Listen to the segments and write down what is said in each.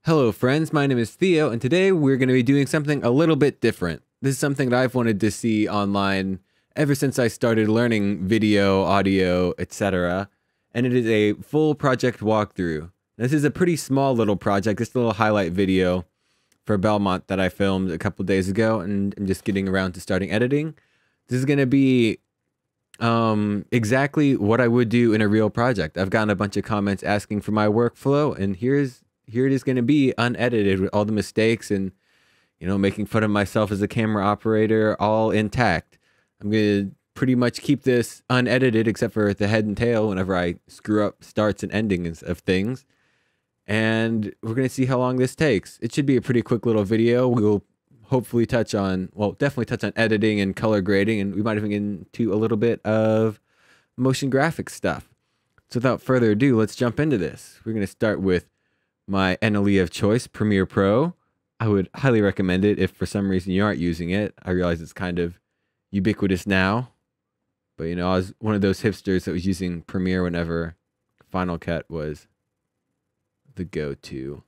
Hello friends, my name is Theo, and today we're going to be doing something a little bit different. This is something that I've wanted to see online ever since I started learning video, audio, etc. And it is a full project walkthrough. This is a pretty small little project, just a little highlight video for Belmont that I filmed a couple days ago, and I'm just getting around to starting editing. This is going to be exactly what I would do in a real project. I've gotten a bunch of comments asking for my workflow, and here it is going to be unedited with all the mistakes and, making fun of myself as a camera operator, all intact. I'm going to pretty much keep this unedited except for the head and tail whenever I screw up starts and endings of things. And we're going to see how long this takes. It should be a pretty quick little video. We'll hopefully definitely touch on editing and color grading, and we might even get into a little bit of motion graphics stuff. So without further ado, let's jump into this. We're going to start with my NLE of choice, Premiere Pro. I would highly recommend it if for some reason you aren't using it. I realize it's kind of ubiquitous now, but I was one of those hipsters that was using Premiere whenever Final Cut was the go-to.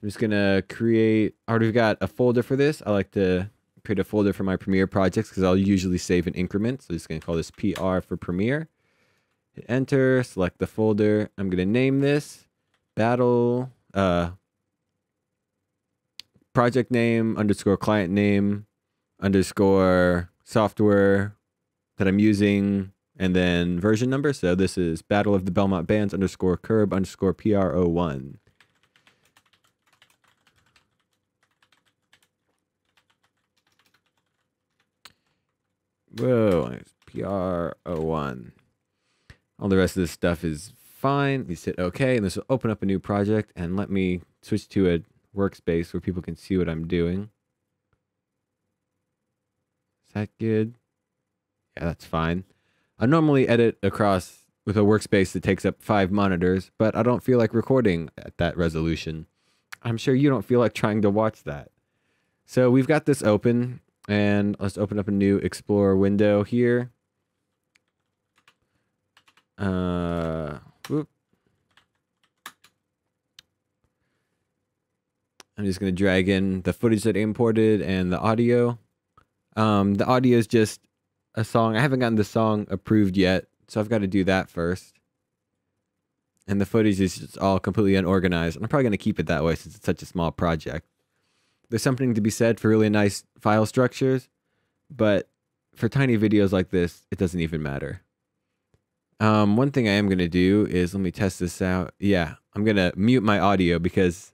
I'm just gonna I already got a folder for this. I like to create a folder for my Premiere projects because I'll usually save in increments. So I'm just gonna call this PR for Premiere. Hit enter, select the folder. I'm gonna name this Battle project name _ client name _ software that I'm using, and then version number. So this is Battle of the Belmont Bands _ curb _ PR01. Whoa, PR01. All the rest of this stuff is fine. You hit OK, and this will open up a new project, and let me switch to a workspace where people can see what I'm doing. Is that good? Yeah, that's fine. I normally edit across with a workspace that takes up 5 monitors, but I don't feel like recording at that resolution. I'm sure you don't feel like trying to watch that. So we've got this open, and let's open up a new Explorer window here. Whoop. I'm just going to drag in the footage that I imported and the audio. The audio is just a song. I haven't gotten the song approved yet, so I've got to do that first. And the footage is just all completely unorganized. And I'm probably going to keep it that way since it's such a small project. There's something to be said for really nice file structures, but for tiny videos like this, it doesn't even matter. One thing I am going to do is, let me test this out. Yeah, I'm going to mute my audio because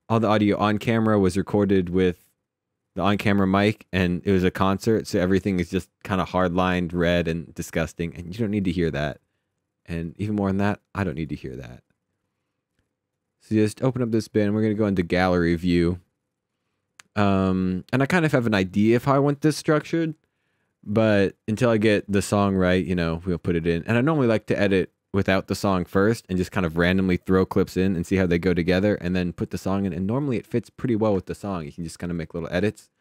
all the audio on camera was recorded with the on-camera mic, and it was a concert, so everything is just kind of hard-lined, red, and disgusting, and you don't need to hear that. And even more than that, I don't need to hear that. So just open up this bin. We're going to go into gallery view. And I kind of have an idea of how I want this structured, but until I get the song right, we'll put it in. And I normally like to edit without the song first and just kind of randomly throw clips in and see how they go together and then put the song in. And normally it fits pretty well with the song. You can just kind of make little edits.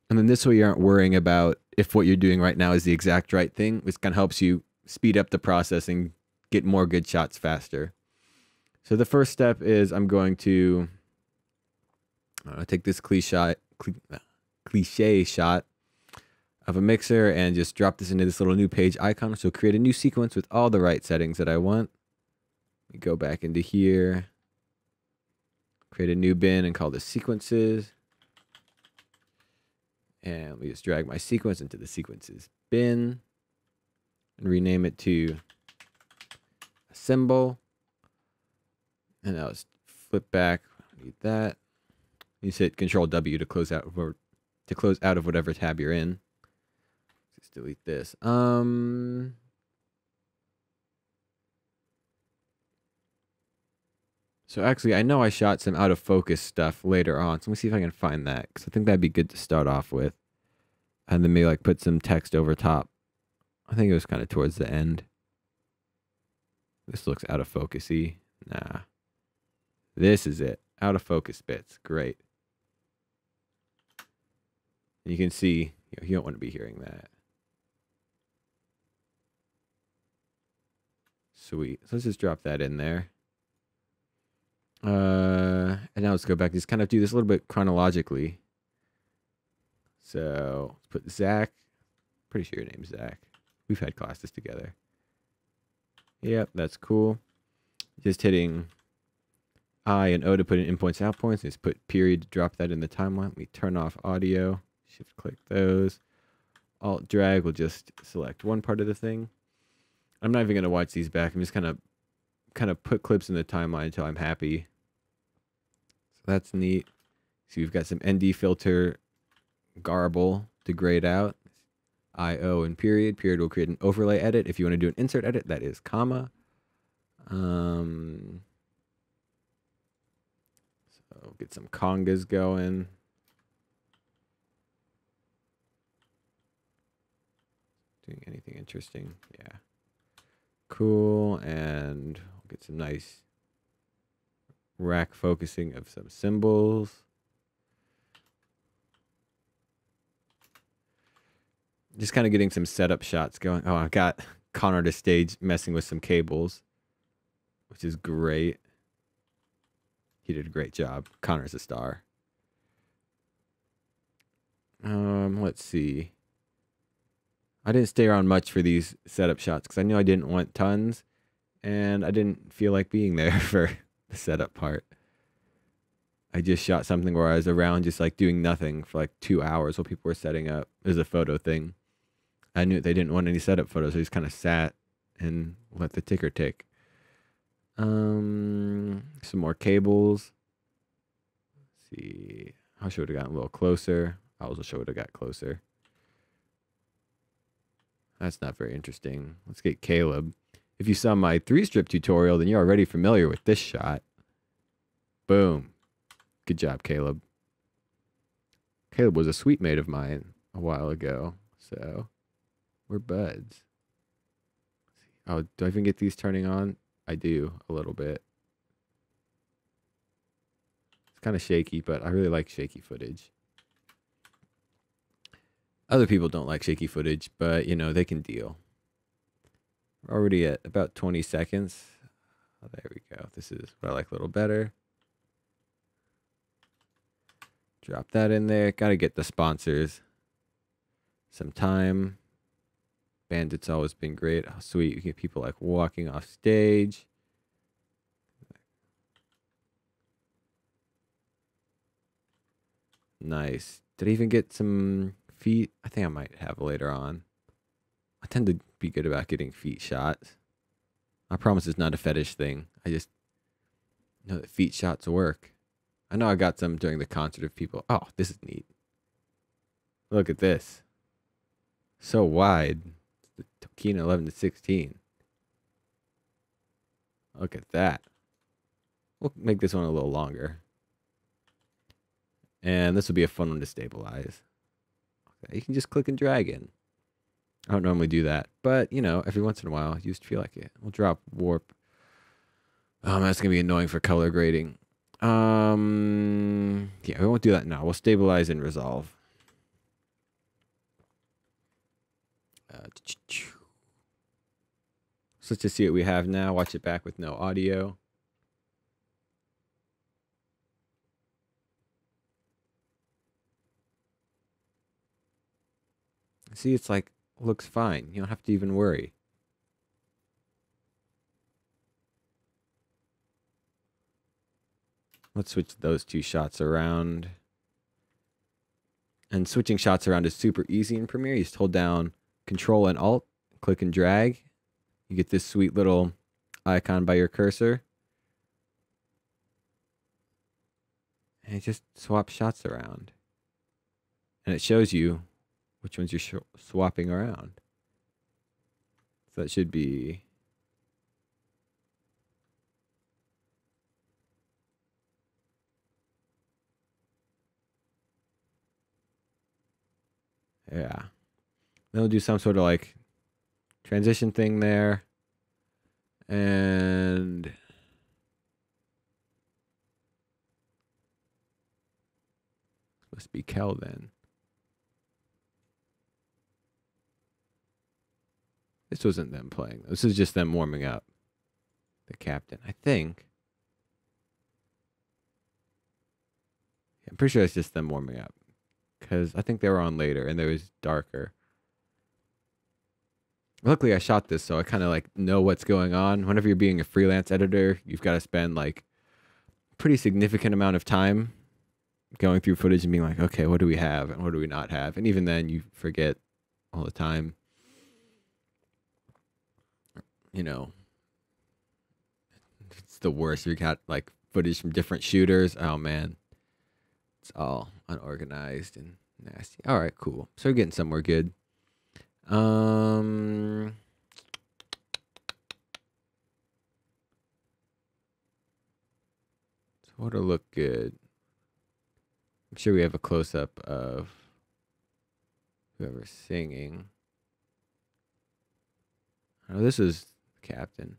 And then this way you aren't worrying about if what you're doing right now is the exact right thing, which kind of helps you speed up the process and get more good shots faster. So the first step is I'm going to take this cliche shot of a mixer and just drop this into this little new page icon. So create a new sequence with all the right settings that I want. We go back into here, create a new bin and call this sequences. And we just drag my sequence into the sequences bin and rename it to a symbol. And I'll just flip back. I need that. You hit Control W to close out of whatever tab you're in. Let's delete this. So actually, I know I shot some out of focus stuff later on. So let me see if I can find that, because I think that'd be good to start off with. And then maybe put some text over top. I think it was kind of towards the end. This looks out of focusy. Nah. This is it. Out of focus bits. Great. You can see, you don't want to be hearing that. Sweet. So let's just drop that in there. And now let's go back. Just kind of do this a little bit chronologically. So let's put Zach. Pretty sure your name's Zach. We've had classes together. Yep, that's cool. Just hitting I and O to put in in points, out points. Just put period to drop that in the timeline. We turn off audio. Shift click those. Alt drag will just select one part of the thing. I'm not even gonna watch these back. I'm just kind of put clips in the timeline until I'm happy. So that's neat. So we've got some ND filter garble to grade out. IO and period. Period will create an overlay edit. If you want to do an insert edit, that is comma. So get some congas going. Doing anything interesting? Yeah. Cool. And we'll get some nice rack focusing of some symbols. Just kind of getting some setup shots going. Oh, I've got Connor to stage messing with some cables, which is great. He did a great job. Connor's a star. Let's see. I didn't stay around much for these setup shots because I knew I didn't want tons, and I didn't feel like being there for the setup part. I just shot something where I was around just like doing nothing for like 2 hours while people were setting up. It was a photo thing. I knew they didn't want any setup photos, so I just kind of sat and let the ticker tick. Some more cables. Let's see. I should have gotten a little closer. I also should have got closer. That's not very interesting. Let's get Caleb. If you saw my 3-strip tutorial, then you're already familiar with this shot. Boom. Good job, Caleb. Caleb was a sweet mate of mine a while ago, so we're buds. Oh, do I even get these turning on? I do, a little bit. It's kind of shaky, but I really like shaky footage. Other people don't like shaky footage, but, you know, they can deal. We're already at about 20 seconds. Oh, there we go. This is what I like a little better. Drop that in there. Got to get the sponsors some time. Bandit's always been great. Oh, sweet. You get people like walking off stage. Nice. Did I even get some feet? I think I might have later on. I tend to be good about getting feet shots. I promise it's not a fetish thing. I just know that feet shots work. I know I got some during the concert of people. Oh, this is neat. Look at this. So wide. It's the Tokina 11 to 16. Look at that. We'll make this one a little longer. And this will be a fun one to stabilize. Okay, you can just click and drag in. I don't normally do that, but you know, every once in a while, you just feel like it. We'll drop warp. That's gonna be annoying for color grading. Yeah, we won't do that now. We'll stabilize and resolve. So let's just see what we have now. Watch it back with no audio. See, it's like, looks fine. You don't have to even worry. Let's switch those two shots around. And switching shots around is super easy in Premiere. You just hold down Control and Alt, click and drag. You get this sweet little icon by your cursor. And it just swaps shots around. And it shows you which ones you're swapping around. So that should be... Yeah. Then we'll do some sort of like transition thing there. And must be Kel then. This wasn't them playing. This is just them warming up. The captain, I think. pretty sure it's just them warming up. Because I think they were on later and it was darker. Luckily, I shot this, so I kind of like know what's going on. Whenever you're being a freelance editor, you've got to spend like a pretty significant amount of time going through footage and being like, okay, what do we have and what do we not have? And even then, you forget all the time. You know, it's the worst. You got like footage from different shooters. Oh man, it's all unorganized and nasty. All right, cool. So we're getting somewhere good. So what'll look good? I'm sure we have a close up of whoever's singing. Oh, this is Captain.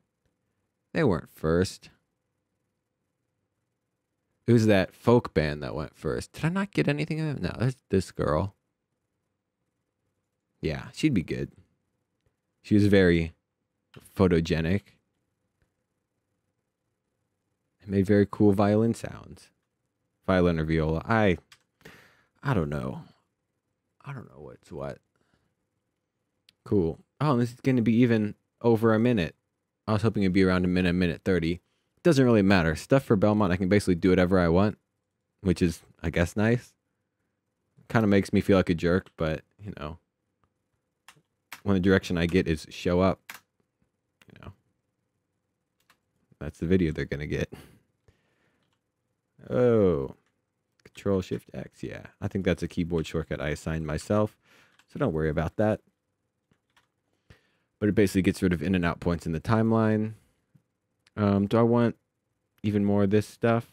They weren't first. It was that folk band that went first. Did I not get anything of it? No, that's this girl. Yeah, she'd be good. She was very photogenic. It made very cool violin sounds. Violin or viola. I don't know. I don't know what's what. Cool. Oh, this is going to be even over a minute. I was hoping it'd be around a minute 30. Doesn't really matter. Stuff for Belmont, I can basically do whatever I want, which is, I guess, nice. Kind of makes me feel like a jerk, but, you know, when the direction I get is show up, you know, that's the video they're going to get. Oh, Control Shift X. Yeah, I think that's a keyboard shortcut I assigned myself, so don't worry about that. But it basically gets rid of in and out points in the timeline. Do I want even more of this stuff?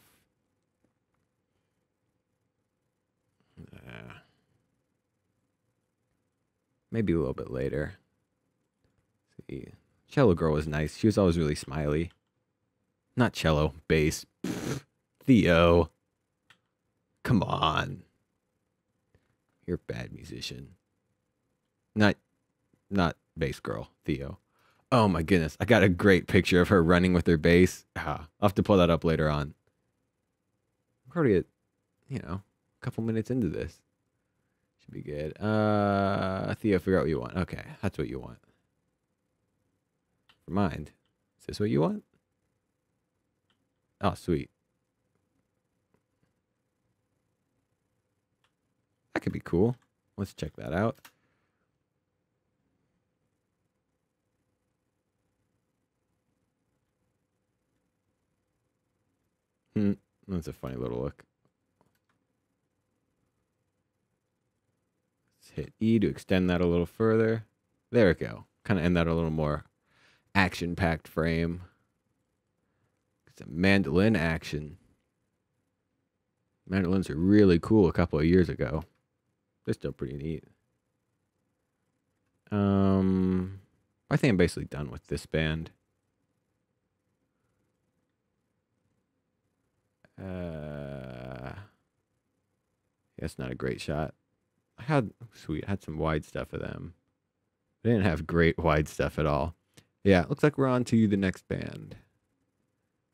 Maybe a little bit later. Let's see. Cello Girl was nice. She was always really smiley. Not cello, bass. Pfft. Theo. Come on. You're a bad musician. Not bass girl, Theo. Oh my goodness. I got a great picture of her running with her bass. I'll have to pull that up later on. I'm already at, you know, a couple minutes into this. Should be good. Theo, figure out what you want. Okay, that's what you want. Mind. Is this what you want? Oh, sweet. That could be cool. Let's check that out. That's a funny little look. Let's hit E to extend that a little further. There we go. Kind of end that a little more action-packed frame. It's a mandolin action. Mandolins are really cool a couple of years ago. They're still pretty neat. I think I'm basically done with this band. That's not a great shot. I had some wide stuff of them. They didn't have great wide stuff at all. Yeah, looks like we're on to the next band.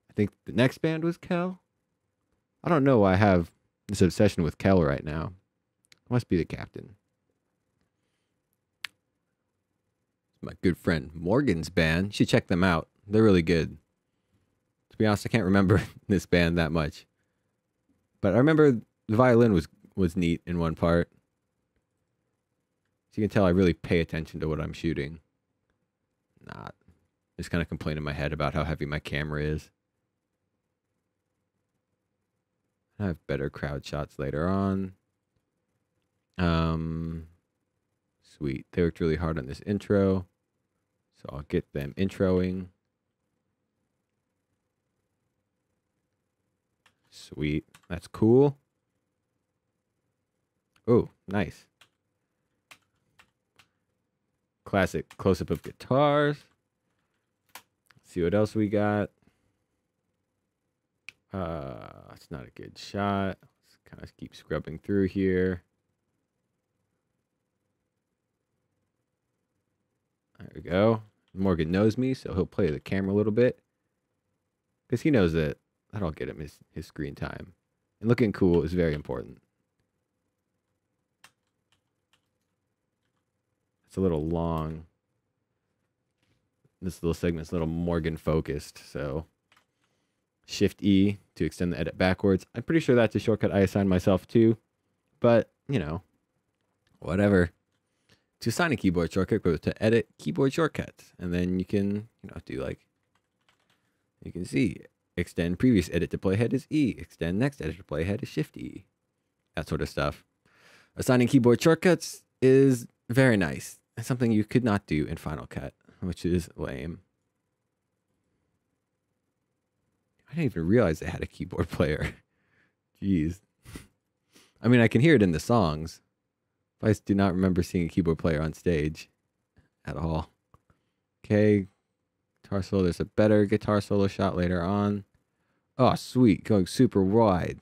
I think the next band was Kel. I don't know why I have this obsession with Kel right now. Must be the Captain. It's my good friend Morgan's band. You should check them out. They're really good. To be honest, I can't remember this band that much. But I remember the violin was neat in one part. So you can tell I really pay attention to what I'm shooting. Not. Just kind of complain in my head about how heavy my camera is. I have better crowd shots later on. Sweet. They worked really hard on this intro. So I'll get them introing. Sweet. That's cool. Oh, nice. Classic close-up of guitars. Let's see what else we got. It's not a good shot. Let's kind of keep scrubbing through here. There we go. Morgan knows me, so he'll play the camera a little bit. Because he knows that that'll get him his screen time. And looking cool is very important. It's a little long. This little segment's a little Morgan focused, so Shift E to extend the edit backwards. I'm pretty sure that's a shortcut I assigned myself too, but you know, whatever. To assign a keyboard shortcut, go to edit keyboard shortcuts, and then you can, do like, you can see extend previous edit to playhead is E, extend next edit to playhead is Shift E, that sort of stuff. Assigning keyboard shortcuts is very nice. It's something you could not do in Final Cut, which is lame. I didn't even realize they had a keyboard player. Jeez. I mean, I can hear it in the songs. But I do not remember seeing a keyboard player on stage at all. Okay. Guitar solo. There's a better guitar solo shot later on. Oh, sweet. Going super wide.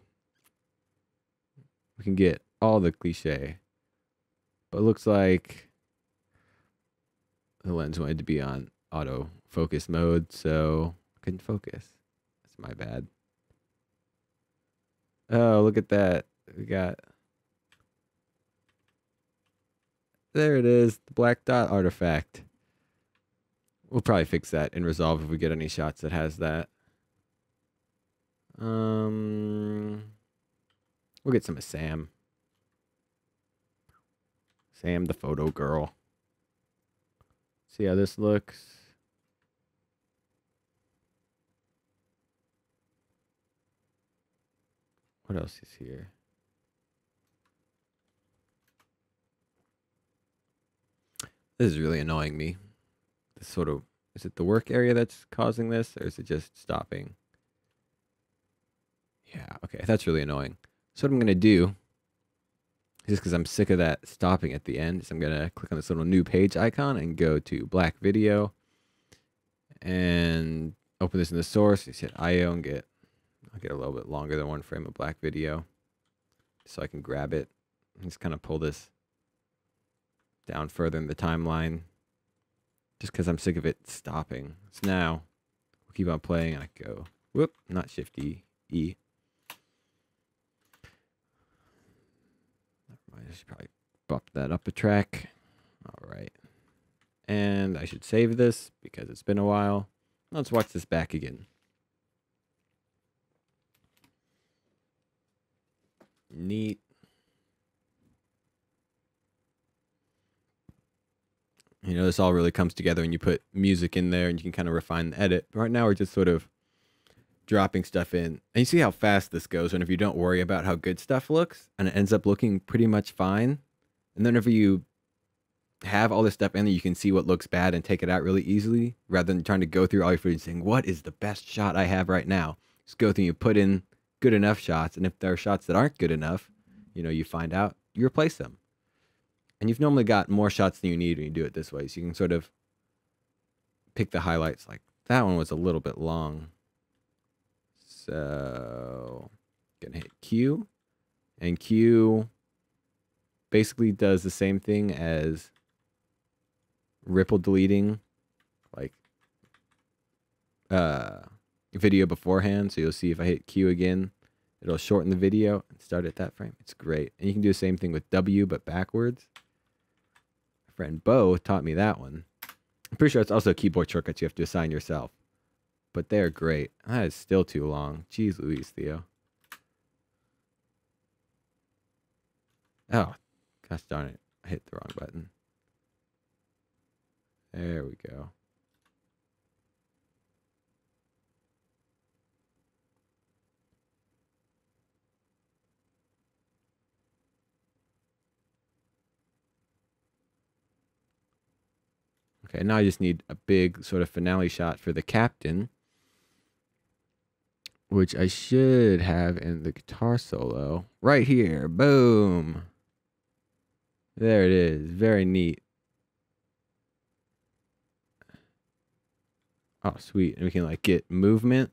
We can get all the cliche. But it looks like the lens wanted to be on auto focus mode, so I couldn't focus. That's my bad. Oh, look at that. We got... There it is. The black dot artifact. We'll probably fix that in Resolve if we get any shots that has that. We'll get some of Sam. Sam, the photo girl. See how this looks. What else is here? This is really annoying me. This sort of, is it the work area that's causing this, or is it just stopping? Yeah, okay, that's really annoying. So what I'm gonna do, just because I'm sick of that stopping at the end, is I'm gonna click on this little new page icon and go to Black Video, and open this in the source. You hit IO and I'll get a little bit longer than one frame of Black Video, so I can grab it and just kind of pull this down further in the timeline, just because I'm sick of it stopping. So now we'll keep on playing, and I go, whoop, not Shift E, E. I should probably bump that up a track. All right. And I should save this because it's been a while. Let's watch this back again. Neat. This all really comes together when you put music in there and you can kind of refine the edit. But right now we're just sort of dropping stuff in. And you see how fast this goes whenever you don't worry about how good stuff looks, and it ends up looking pretty much fine. And then whenever you have all this stuff in there, you can see what looks bad and take it out really easily, rather than trying to go through all your footage and saying, what is the best shot I have right now? Just go through and you put in good enough shots, and if there are shots that aren't good enough, you find out, you replace them. And you've normally got more shots than you need when you do it this way, so you can sort of pick the highlights. Like, that one was a little bit long. So, gonna hit Q, and Q basically does the same thing as ripple deleting, like video beforehand. So you'll see if I hit Q again, it'll shorten the video and start at that frame. It's great. And you can do the same thing with W, but backwards. My friend Bo taught me that one. I'm pretty sure it's also keyboard shortcuts you have to assign yourself. But they're great. That is still too long. Jeez Louise, Theo. Oh, gosh darn it. I hit the wrong button. There we go. Okay, now I just need a big sort of finale shot for the captain, which I should have in the guitar solo right here. Boom. There it is. Very neat. Oh, sweet. And we can get movement.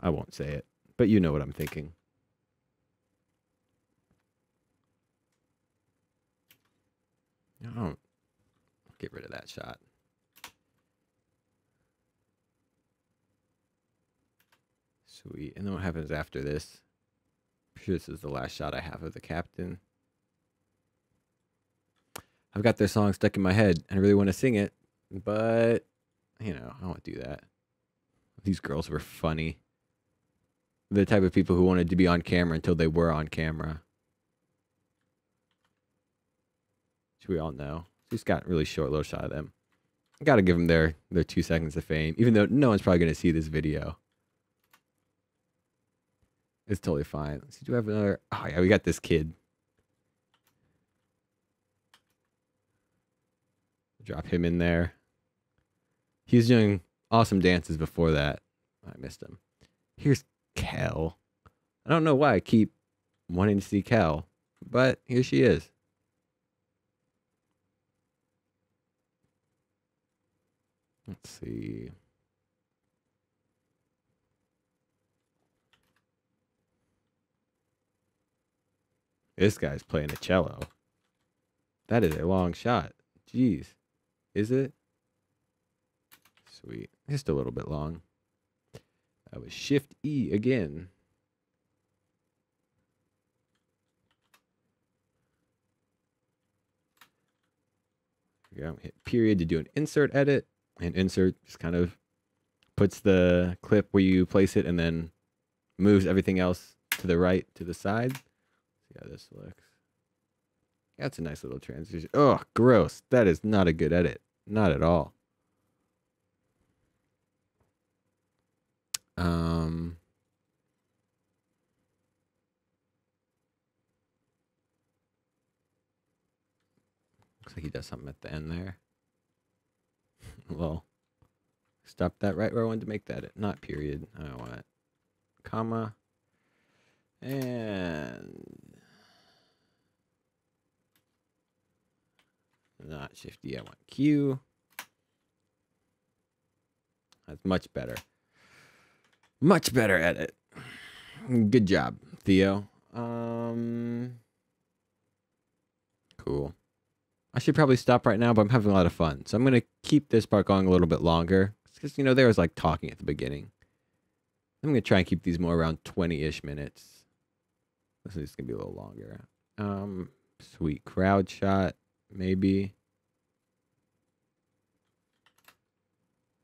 I won't say it, but you know what I'm thinking. Oh, get rid of that shot. Sweet. And then what happens after this? I'm sure this is the last shot I have of the captain. I've got their song stuck in my head and I really want to sing it, but you know, I won't do that. These girls were funny. The type of people who wanted to be on camera until they were on camera. Which we all know. Just got a really short little shot of them. Got to give them their 2 seconds of fame, even though no one's probably going to see this video. It's totally fine. Let's see, do we have another? Oh yeah, we got this kid. Drop him in there. He was doing awesome dances before that. I missed him. Here's Kel. I don't know why I keep wanting to see Kel, but here she is. Let's see. This guy's playing a cello. That is a long shot. Jeez. Is it? Sweet. Just a little bit long. That was Shift E again. Here we go. Hit period to do an insert edit. And insert just kind of puts the clip where you place it and then moves everything else to the right, to the side. See how this looks. That's a nice little transition. Oh, gross. That is not a good edit. Not at all. Looks like he does something at the end there. Well, stop that right where I wanted to make that. Not period. I don't want it. Comma. And not Shift D. I want Q. That's much better. Much better edit. Good job, Theo. Cool. I should probably stop right now, but I'm having a lot of fun. So I'm going to keep this part going a little bit longer. Because, you know, there was like talking at the beginning. I'm going to try and keep these more around 20-ish minutes. This is going to be a little longer. Sweet crowd shot, maybe.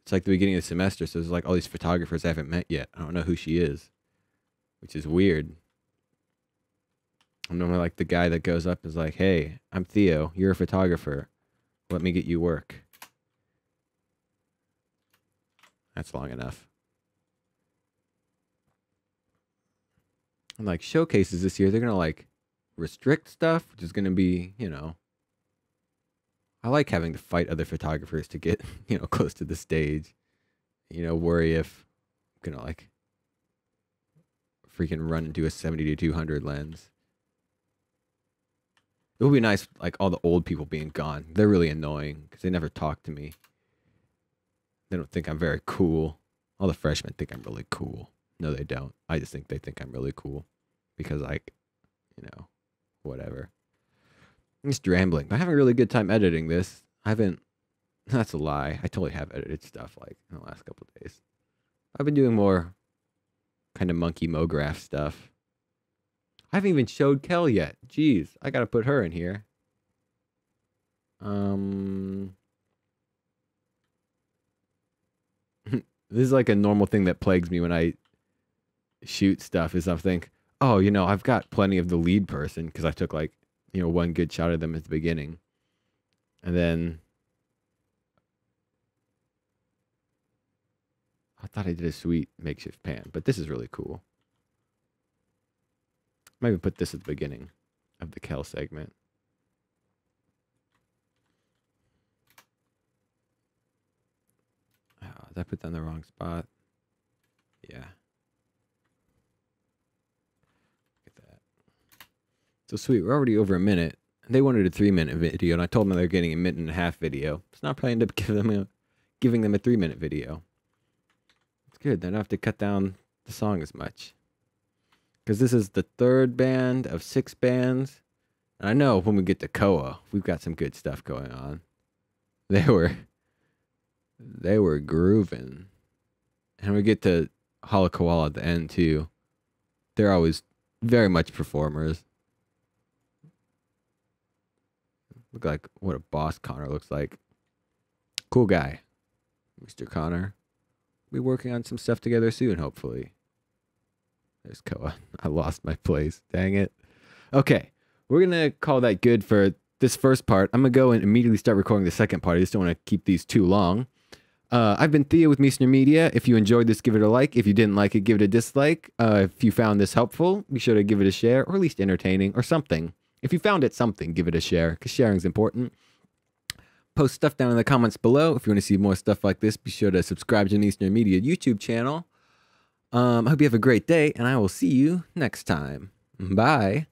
It's like the beginning of the semester, so there's like all these photographers I haven't met yet. I don't know who she is, which is weird. I'm normally like the guy that goes up and is like, hey, I'm Theo. You're a photographer. Let me get you work. That's long enough. And like showcases this year, they're going to like restrict stuff, which is going to be, you know, I like having to fight other photographers to get, you know, close to the stage. You know, worry if I'm going to like freaking run into a 70 to 200 lens. It would be nice, like, all the old people being gone. They're really annoying because they never talk to me. They don't think I'm very cool. All the freshmen think I'm really cool. No, they don't. I just think they think I'm really cool because, like, you know, whatever. I'm just rambling. I'm having a really good time editing this. I haven't, that's a lie. I totally have edited stuff, like, in the last couple of days. I've been doing more kind of monkey MoGraph stuff. I haven't even showed Kel yet. Jeez, I gotta put her in here. This is like a normal thing that plagues me when I shoot stuff is I think, oh, you know, I've got plenty of the lead person because I took like, you know, one good shot of them at the beginning. And then I thought I did a sweet makeshift pan, but this is really cool. I might even put this at the beginning of the Kel segment. Oh, did I put that in the wrong spot? Yeah. Look at that. So sweet, we're already over a minute. They wanted a 3-minute video, and I told them they're getting a 1.5-minute video. So now I probably end up giving them a 3-minute video. It's good. They don't have to cut down the song as much. Because this is the 3rd band of 6 bands. And I know when we get to Koa, we've got some good stuff going on. They were grooving. And we get to Hollow Koala at the end too. They're always very much performers. Look like what a boss Connor looks like. Cool guy, Mr. Connor. We'll be working on some stuff together soon, hopefully. There's Koa. I lost my place. Dang it. Okay, we're going to call that good for this first part. I'm going to go and immediately start recording the second part. I just don't want to keep these too long. I've been Theo with Meisner Media. If you enjoyed this, give it a like. If you didn't like it, give it a dislike. If you found this helpful, be sure to give it a share, or at least entertaining, or something. If you found it something, give it a share, because sharing's important. Post stuff down in the comments below. If you want to see more stuff like this, be sure to subscribe to Meisner Media YouTube channel. I hope you have a great day, and I will see you next time. Bye.